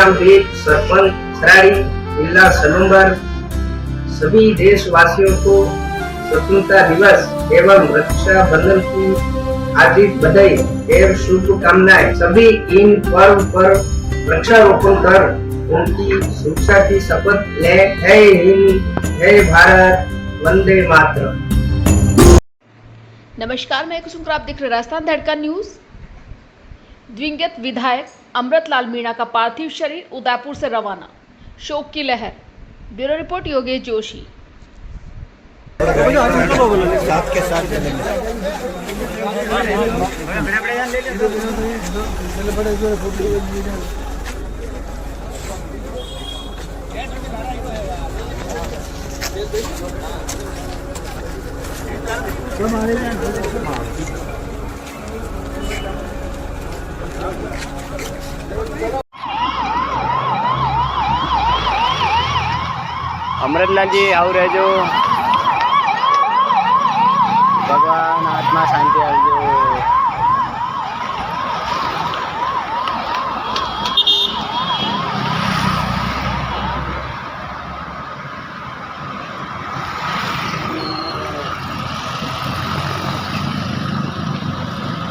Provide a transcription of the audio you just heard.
ग्राम beat sarpanch सराड़ी जिला सलूंबर सभी देशवासियों को स्वतंत्रता दिवस एवं रक्षाबंधन की हार्दिक बधाई एवं शुभकामनाएं। सभी इन पर्व पर वृक्षारोपण कर उनकी सुरक्षा की शपथ ले। जय हिंद, जय भारत, वंदे मातरम। नमस्कार, मैं कुसुम, आप देख रहे राजस्थान धड़कन न्यूज। दिवंगत विधायक अमृतलाल मीणा का पार्थिव शरीर उदयपुर से रवाना, शोक की लहर। Bureau report Yogesh Joshi. साथ के साथ अमृतलाल जी आऊ रहजो, भगवान आत्मा शांति आवजो।